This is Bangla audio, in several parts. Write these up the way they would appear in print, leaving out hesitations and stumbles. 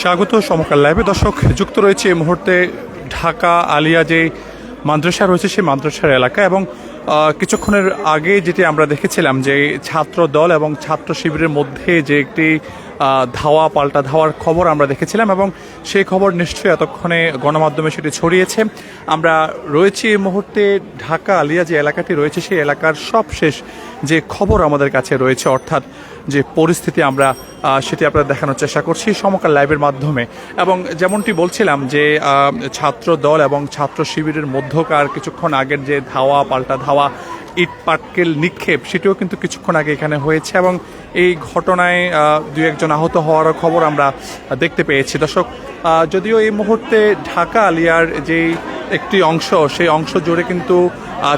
স্বাগত সমকাল লাইভে। দর্শক যুক্ত রয়েছে এই মুহূর্তে ঢাকা আলিয়া যে মাদ্রাসা রয়েছে সেই মাদ্রাসার এলাকা, এবং কিছুক্ষণের আগে যেটি আমরা দেখেছিলাম যে ছাত্র দল এবং ছাত্র শিবিরের মধ্যে যে একটি ধাওয়া পাল্টা ধাওয়ার খবর আমরা দেখেছিলাম, এবং সেই খবর নিশ্চয়ই এতক্ষণে গণমাধ্যমে সেটি ছড়িয়েছে। আমরা রয়েছি এই মুহূর্তে ঢাকা আলিয়া যে এলাকাটি রয়েছে সেই এলাকার সবশেষ যে খবর আমাদের কাছে রয়েছে, অর্থাৎ যে পরিস্থিতি আমরা সেটি আপনারা দেখানোর চেষ্টা করছি সমকাল লাইভের মাধ্যমে। এবং যেমনটি বলছিলাম যে ছাত্র দল এবং ছাত্র শিবিরের মধ্যকার কিছুক্ষণ আগের যে ধাওয়া পাল্টা ধাওয়া ইট পাটকেল নিক্ষেপ সেটিও কিন্তু কিছুক্ষণ আগে এখানে হয়েছে, এবং এই ঘটনায় দু একজন আহত হওয়ার খবর আমরা দেখতে পেয়েছি। দর্শক, যদিও এই মুহূর্তে ঢাকা আলিয়ার যেই একটি অংশ সেই অংশ জুড়ে কিন্তু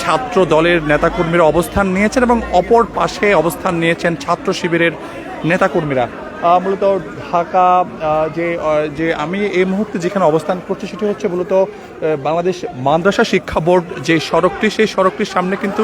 ছাত্র দলের নেতাকর্মীরা অবস্থান নিয়েছেন এবং অপর পাশে অবস্থান নিয়েছেন ছাত্র শিবিরের নেতাকর্মীরা। মূলত ঢাকা যে আমি এই মুহূর্তে যেখানে অবস্থান করছি সেটি হচ্ছে মূলত বাংলাদেশ মাদ্রাসা শিক্ষা বোর্ড যে সড়কটি, সেই সড়কটির সামনে কিন্তু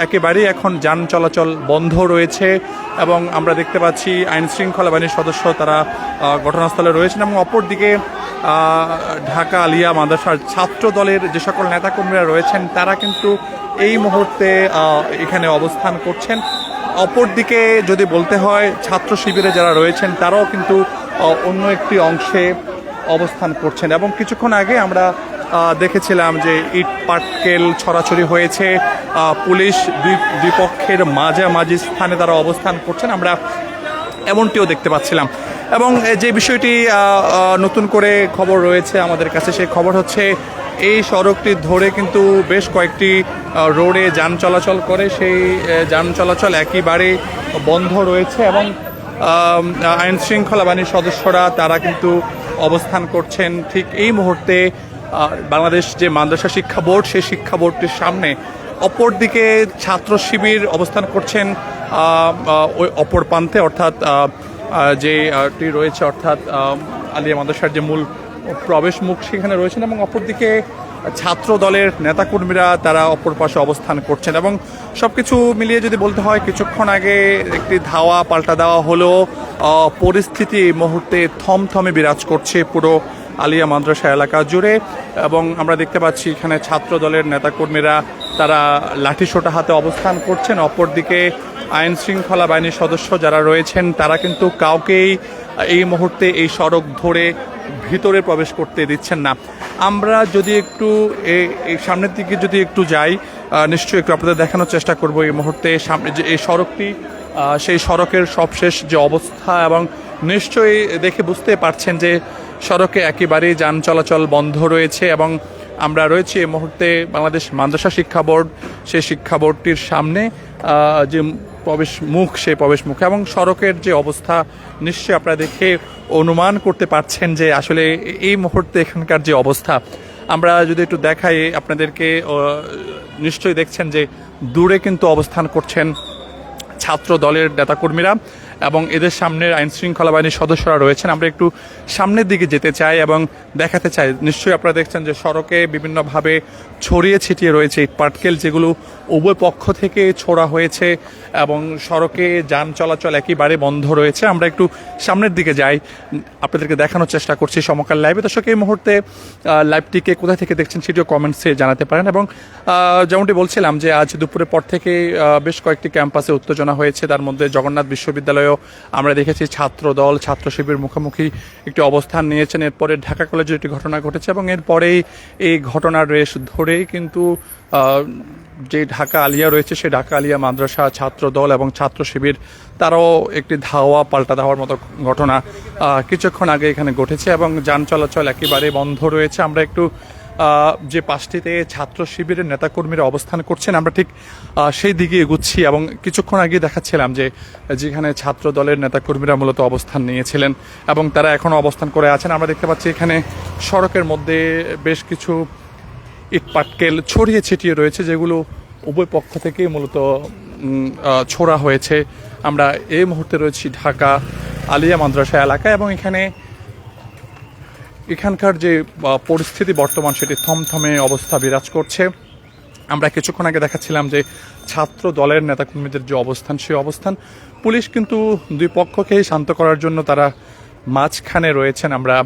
একেবারেই এখন যান চলাচল বন্ধ রয়েছে, এবং আমরা দেখতে পাচ্ছি আইন শৃঙ্খলা বাহিনীর সদস্য তারা ঘটনাস্থলে রয়েছেন, এবং অপরদিকে ঢাকা আলিয়া মাদ্রাসার ছাত্র দলের যে সকল নেতাকর্মীরা রয়েছেন তারা কিন্তু এই মুহূর্তে এখানে অবস্থান করছেন। অপরদিকে যদি বলতে হয় ছাত্র শিবিরে যারা রয়েছেন তারাও কিন্তু অন্য একটি অংশে অবস্থান করছেন, এবং কিছুক্ষণ আগে আমরা দেখেছিলাম যে ইট পাটকেল ছড়াছড়ি হয়েছে, পুলিশ দুই পক্ষের মাঝামাঝি স্থানে তারা অবস্থান করছেন, আমরা এমনটিও দেখতে পাচ্ছিলাম। এবং যে বিষয়টি নতুন করে খবর রয়েছে আমাদের কাছে, সেই খবর হচ্ছে এই সড়কটি ধরে কিন্তু বেশ কয়েকটি রোডে যান চলাচল করে, সেই যান চলাচল একেবারে বন্ধ রয়েছে, এবং আইন শৃঙ্খলা বাহিনীর সদস্যরা তারা কিন্তু অবস্থান করছেন ঠিক এই মুহূর্তে বাংলাদেশ যে মাদ্রাসা শিক্ষা বোর্ড সেই শিক্ষা বোর্ডটির সামনে। অপরদিকে ছাত্র শিবির অবস্থান করছেন ওই অপর প্রান্তে, অর্থাৎ যেটি রয়েছে অর্থাৎ আলিয়া মাদ্রাসার যে মূল প্রবেশ মুখ সেখানে রয়েছেন, এবং অপরদিকে ছাত্র দলের নেতাকর্মীরা তারা অপর পাশে অবস্থান করছেন। এবং সব কিছু মিলিয়ে যদি বলতে হয় কিছুক্ষণ আগে একটি ধাওয়া পাল্টা দেওয়া হলো, পরিস্থিতি এই মুহূর্তে থমথমে বিরাজ করছে পুরো আলিয়া মাদ্রাসা এলাকা জুড়ে, এবং আমরা দেখতে পাচ্ছি এখানে ছাত্র দলের নেতাকর্মীরা তারা লাঠিসোঁটা হাতে অবস্থান করছেন, অপরদিকে আইন শৃঙ্খলা বাহিনীর সদস্য যারা রয়েছেন তারা কিন্তু কাউকেই এই মুহূর্তে এই সড়ক ধরে ভিতরে প্রবেশ করতে দিচ্ছেন না। আমরা যদি একটু এই সামনের দিকে যদি একটু যাই, নিশ্চয়ই একটু আপনাদের দেখানোর চেষ্টা করব এই মুহূর্তে সামনে যে এই সড়কটি, সেই সড়কের সবশেষ যে অবস্থা, এবং নিশ্চয়ই দেখে বুঝতে পারছেন যে সড়কে একেবারেই যান চলাচল বন্ধ রয়েছে, এবং আমরা রয়েছি এই মুহূর্তে বাংলাদেশ মাদ্রাসা শিক্ষা বোর্ড সেই শিক্ষা বোর্ডটির সামনে যে প্রবেশ মুখ সেই প্রবেশ মুখ, এবং সড়কের যে অবস্থা নিশ্চয়ই আপনারা দেখে অনুমান করতে পারছেন যে আসলে এই মুহূর্তে এখানকার যে অবস্থা। আমরা যদি একটু দেখাই আপনাদেরকে, নিশ্চয়ই দেখছেন যে দূরে কিন্তু অবস্থান করছেন ছাত্র দলের নেতাকর্মীরা, এবং এদের সামনের আইন শৃঙ্খলা বাহিনীর সদস্যরা রয়েছেন। আমরা একটু সামনের দিকে যেতে চাই এবং দেখাতে চাই, নিশ্চয়ই আপনারা দেখছেন যে সড়কে বিভিন্নভাবে ছড়িয়ে ছিটিয়ে রয়েছে ইট পাটকেল, যেগুলো উভয় পক্ষ থেকে ছোড়া হয়েছে, এবং সড়কে যান চলাচল একেবারে বন্ধ রয়েছে। আমরা একটু সামনের দিকে যাই, আপনাদেরকে দেখানোর চেষ্টা করছি সমকাল লাইভে। দর্শক, এই মুহূর্তে লাইভটিকে কোথা থেকে দেখছেন সেটিও কমেন্টসে জানাতে পারেন। এবং যেমনটি বলছিলাম যে আজ দুপুরের পর থেকে বেশ কয়েকটি ক্যাম্পাসে উত্তেজনা হয়েছে, তার মধ্যে জগন্নাথ বিশ্ববিদ্যালয়েও আমরা দেখেছি ছাত্র দল ছাত্র শিবির মুখোমুখি একটি অবস্থান নিয়েছেন। এরপরে ঢাকা কলেজে একটি ঘটনা ঘটেছে, এবং এরপরেই এই ঘটনার রেশ ধরেই কিন্তু যে ঢাকা আলিয়া রয়েছে সেই ঢাকা আলিয়া মাদ্রাসা ছাত্র দল এবং ছাত্র শিবির তারাও একটি ধাওয়া পাল্টা দেওয়ার মতো ঘটনা কিছুক্ষণ আগে এখানে ঘটেছে, এবং যান চলাচল একেবারে বন্ধ রয়েছে। আমরা একটু যে পাশটিতে ছাত্র শিবিরের নেতাকর্মীরা অবস্থান করছেন আমরা ঠিক সেই দিকে এগুচ্ছি, এবং কিছুক্ষণ আগে দেখাচ্ছিলাম যে যেখানে ছাত্র দলের নেতাকর্মীরা মূলত অবস্থান নিয়েছিলেন এবং তারা এখনও অবস্থান করে আছেন। আমরা দেখতে পাচ্ছি এখানে সড়কের মধ্যে বেশ কিছু ইট পাটকেল ছড়িয়ে ছিটিয়ে রয়েছে, যেগুলো উভয় পক্ষ থেকে মূলত ছোড়া হয়েছে। আমরা এই মুহূর্তে রয়েছি ঢাকা আলিয়া মাদ্রাসা এলাকায়, এবং এখানকার যে পরিস্থিতি বর্তমান সেটি থমথমে অবস্থা বিরাজ করছে। আমরা কিছুক্ষণ আগে দেখাচ্ছিলাম যে ছাত্র দলের নেতাকর্মীদের যে অবস্থান, সেই অবস্থান পুলিশ কিন্তু দুই পক্ষকেই শান্ত করার জন্য তারা মাঝখানে রয়েছেন। আমরা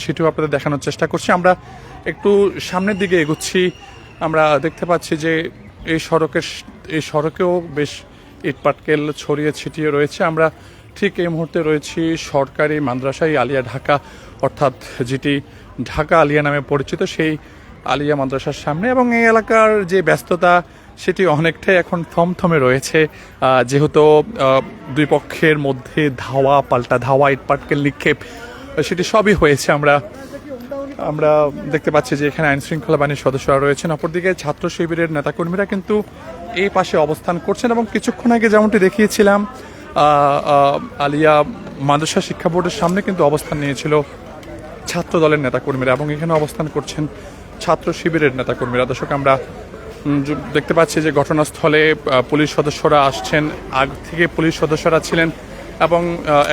সেটিও আপনাদের দেখানোর চেষ্টা করছি। আমরা একটু সামনের দিকে এগোচ্ছি। আমরা দেখতে পাচ্ছি যে এই সড়কেও বেশ ইটপাটকেল ছড়িয়ে ছিটিয়ে রয়েছে। আমরা ঠিক এই মুহূর্তে রয়েছি সরকারি মাদ্রাসায় আলিয়া ঢাকা, অর্থাৎ যেটি ঢাকা আলিয়া নামে পরিচিত সেই আলিয়া মাদ্রাসার সামনে, এবং এই এলাকার যে ব্যস্ততা সেটি অনেকটাই এখন থমথমে রয়েছে, যেহেতু দুই পক্ষের মধ্যে ধাওয়া পাল্টা ধাওয়া, ইটপাটকেল নিক্ষেপ সেটি সবই হয়েছে। আমরা দেখতে পাচ্ছি যে এখানে আইন শৃঙ্খলা বাহিনীর সদস্যরা রয়েছেন, অপরদিকে ছাত্র শিবিরের নেতাকর্মীরা কিন্তু এই পাশে অবস্থান করছেন। এবং কিছুক্ষণ আগে যেমনটি দেখিয়েছিলাম, আলিয়া মাদ্রাসা শিক্ষা বোর্ডের সামনে কিন্তু অবস্থান নিয়েছিল ছাত্র দলের নেতাকর্মীরা, এবং এখানে অবস্থান করছেন ছাত্র শিবিরের নেতাকর্মীরা। দর্শক, আমরা দেখতে পাচ্ছি যে ঘটনাস্থলে পুলিশ সদস্যরা আসছেন, আগ থেকে পুলিশ সদস্যরা ছিলেন এবং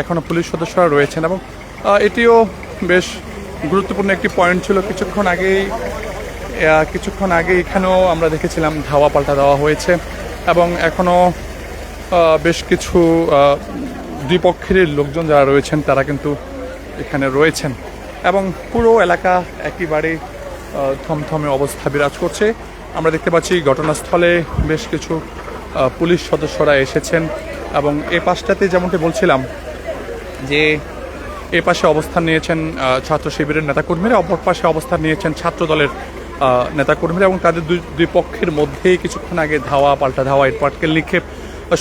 এখনও পুলিশ সদস্যরা রয়েছেন, এবং এটিও বেশ গুরুত্বপূর্ণ একটি পয়েন্ট ছিল। কিছুক্ষণ আগে এখানেও আমরা দেখেছিলাম ধাওয়া পাল্টা দেওয়া হয়েছে, এবং এখনও বেশ কিছু দুই পক্ষের লোকজন যারা রয়েছেন তারা কিন্তু এখানে রয়েছেন, এবং পুরো এলাকা একেবারে থমথমে অবস্থা বিরাজ করছে। আমরা দেখতে পাচ্ছি ঘটনাস্থলে বেশ কিছু পুলিশ সদস্যরা এসেছেন, এবং এই পাশটাতে যেমনটি বলছিলাম যে এ পাশে অবস্থান নিয়েছেন ছাত্র শিবিরের নেতাকর্মীরা, অপর পাশে অবস্থান নিয়েছেন ছাত্র দলের নেতাকর্মীরা, এবং তাদের দুই পক্ষের মধ্যেই কিছুক্ষণ আগে ধাওয়া পাল্টা ধাওয়া, ইটপাটকেল নিক্ষেপ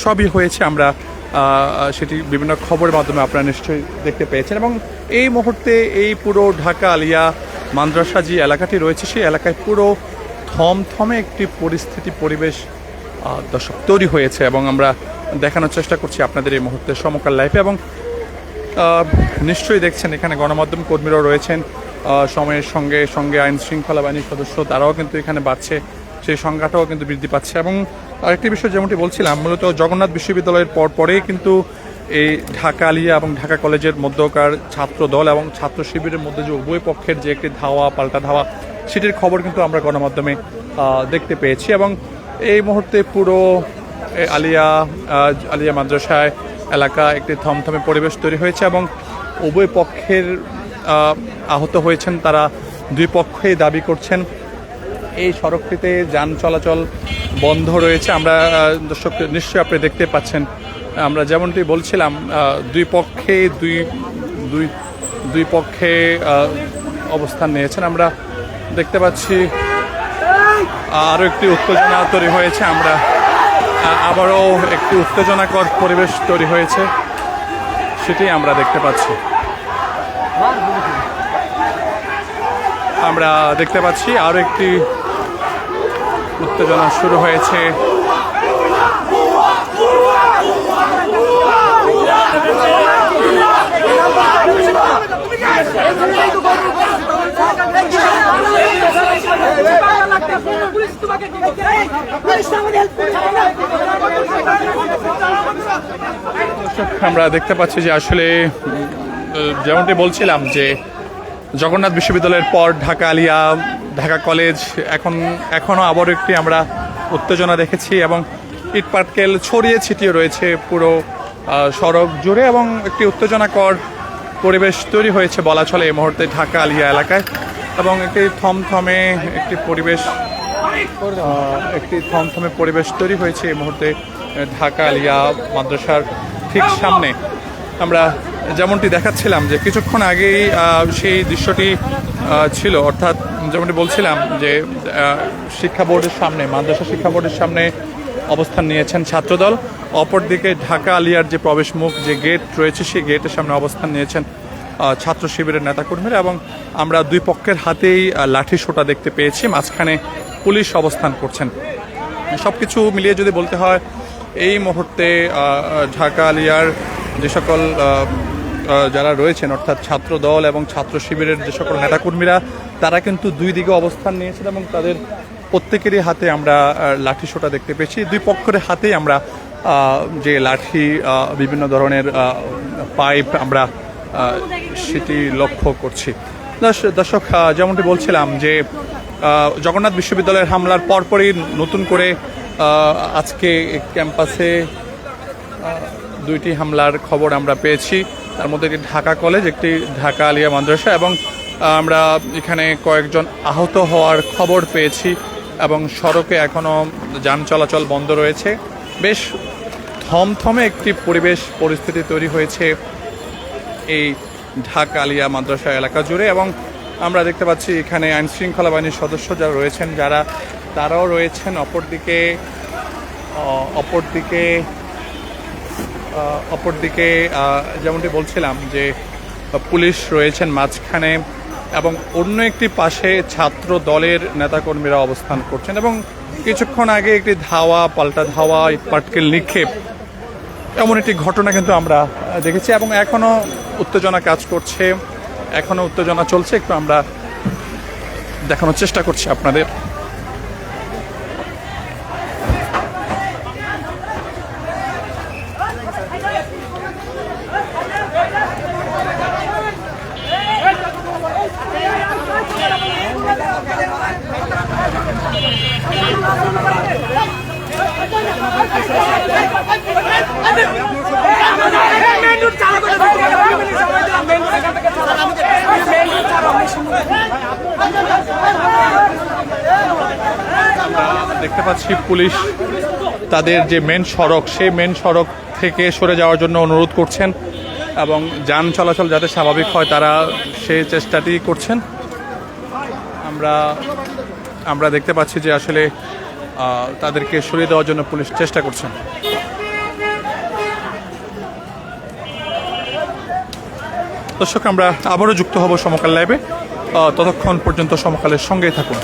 সবই হয়েছে। আমরা সেটি বিভিন্ন খবরের মাধ্যমে আপনারা নিশ্চয়ই দেখতে পেয়েছেন। এবং এই মুহূর্তে এই পুরো ঢাকা আলিয়া মাদ্রাসা যে এলাকাটি রয়েছে সেই এলাকায় পুরো থমথমে একটি পরিবেশ দর্শক তৈরি হয়েছে, এবং আমরা দেখানোর চেষ্টা করছি আপনাদের এই মুহূর্তে সমকাল লাইফে। এবং নিশ্চয়ই দেখছেন এখানে গণমাধ্যম কর্মীরাও রয়েছেন, সময়ের সঙ্গে সঙ্গে আইন শৃঙ্খলা বাহিনীর সদস্য তারাও কিন্তু এখানে বাড়ছে, সেই সংখ্যাটাও কিন্তু বৃদ্ধি পাচ্ছে। এবং আরেকটি বিষয় যেমনটি বলছিলাম, মূলত জগন্নাথ বিশ্ববিদ্যালয়ের পরেই কিন্তু এই ঢাকা আলিয়া এবং ঢাকা কলেজের মধ্যকার ছাত্র দল এবং ছাত্র শিবিরের মধ্যে যে উভয় পক্ষের যে একটি ধাওয়া পাল্টা ধাওয়া সেটির খবর কিন্তু আমরা গণমাধ্যমে দেখতে পেয়েছি। এবং এই মুহূর্তে পুরো আলিয়া মাদ্রাসায় এলাকা একটি থমথমে পরিবেশ তৈরি হয়েছে, এবং উভয় পক্ষের আহত হয়েছেন তারা দুই পক্ষই দাবি করছেন। এই সড়কটিতে যান চলাচল বন্ধ রয়েছে। আমরা দর্শক নিশ্চয়ই আপনি দেখতে পাচ্ছেন, আমরা যেমনটি বলছিলাম দুই পক্ষে অবস্থান নিয়েছেন। আমরা দেখতে পাচ্ছি আরও একটি উত্তেজনা তৈরি হয়েছে, আমরা আবারও একটি উত্তেজনাকর পরিবেশ তৈরি হয়েছে সেটি আমরা দেখতে পাচ্ছি। আমরা দেখতে পাচ্ছি আরও একটি উত্তেজনা শুরু হয়েছে। আমরা দেখতে পাচ্ছি যে আসলে যেমনটি বলছিলাম যে জগন্নাথ বিশ্ববিদ্যালয়ের পর ঢাকা আলিয়া, ঢাকা কলেজ, এখনও আবারও একটি আমরা উত্তেজনা দেখেছি, এবং ইটপাটকেল ছড়িয়ে ছিটিয়ে রয়েছে পুরো সড়ক জুড়ে, এবং একটি উত্তেজনাকর পরিবেশ তৈরি হয়েছে বলা চলে এই মুহূর্তে ঢাকা আলিয়া এলাকায়। এবং একটি থমথমে পরিবেশ তৈরি হয়েছে এই মুহূর্তে ঢাকা আলিয়া মাদ্রাসার ঠিক সামনে। আমরা যেমনটি দেখাচ্ছিলাম যে কিছুক্ষণ আগেই সেই দৃশ্যটি ছিল, অর্থাৎ যেমনটি বলছিলাম যে শিক্ষা বোর্ডের সামনে, মাদ্রাসা শিক্ষা বোর্ডের সামনে অবস্থান নিয়েছেন ছাত্রদল, অপরদিকে ঢাকা আলিয়ার যে প্রবেশ মুখ, যে গেট রয়েছে সেই গেটের সামনে অবস্থান নিয়েছেন ছাত্র শিবিরের নেতাকর্মীরা, এবং আমরা দুই পক্ষের হাতেই লাঠি সোঁটা দেখতে পেয়েছি, মাঝখানে পুলিশ অবস্থান করছেন। সব কিছু মিলিয়ে যদি বলতে হয়, এই মুহূর্তে ঢাকা আলিয়ার যে সকল যারা রয়েছেন, অর্থাৎ ছাত্র দল এবং ছাত্র শিবিরের যে সকল নেতাকর্মীরা, তারা কিন্তু দুই দিকে অবস্থান নিয়েছেন, এবং তাদের প্রত্যেকেরই হাতে আমরা লাঠি সোঁটা দেখতে পেয়েছি। দুই পক্ষের হাতেই আমরা যে লাঠি, বিভিন্ন ধরনের পাইপ আমরা সেটি লক্ষ্য করছি। দর্শক, যেমনটি বলছিলাম যে জগন্নাথ বিশ্ববিদ্যালয়ের হামলার পরপরই নতুন করে আজকে ক্যাম্পাসে দুইটি হামলার খবর আমরা পেয়েছি, তার মধ্যে একটি ঢাকা কলেজ, একটি ঢাকা আলিয়া মাদ্রাসা, এবং আমরা এখানে কয়েকজন আহত হওয়ার খবর পেয়েছি এবং সড়কে এখনও যান চলাচল বন্ধ রয়েছে। বেশ থমথমে একটি পরিস্থিতি তৈরি হয়েছে এই ঢাকা আলিয়া মাদ্রাসা এলাকা জুড়ে, এবং আমরা দেখতে পাচ্ছি এখানে আইনশৃঙ্খলা বাহিনীর সদস্য যারা রয়েছেন তারাও রয়েছেন। অপরদিকে যেমনটি বলছিলাম যে পুলিশ রয়েছেন মাঝখানে, এবং অন্য একটি পাশে ছাত্র দলের নেতাকর্মীরা অবস্থান করছেন, এবং কিছুক্ষণ আগে একটি পাল্টা ধাওয়া, পাটকেল নিক্ষেপ, এমন একটি ঘটনা কিন্তু আমরা দেখেছি, এবং এখনও উত্তেজনা কাজ করছে, এখনও উত্তেজনা চলছে। একটু আমরা দেখানোর চেষ্টা করছি আপনাদের। আমরা দেখতে পাচ্ছি পুলিশ তাদের যে মেন সড়ক, সেই মেন সড়ক থেকে সরে যাওয়ার জন্য অনুরোধ করছেন, এবং যান চলাচল যাতে স্বাভাবিক হয় তারা সেই চেষ্টাটি করছেন। আমরা দেখতে পাচ্ছি যে আসলে তাদেরকে সরিয়ে দেওয়ার জন্য পুলিশ চেষ্টা করছেন। দর্শক, আমরা আবারও যুক্ত হব সমকাল লাইভে, ততক্ষণ পর্যন্ত সমকালের সঙ্গেই থাকুন।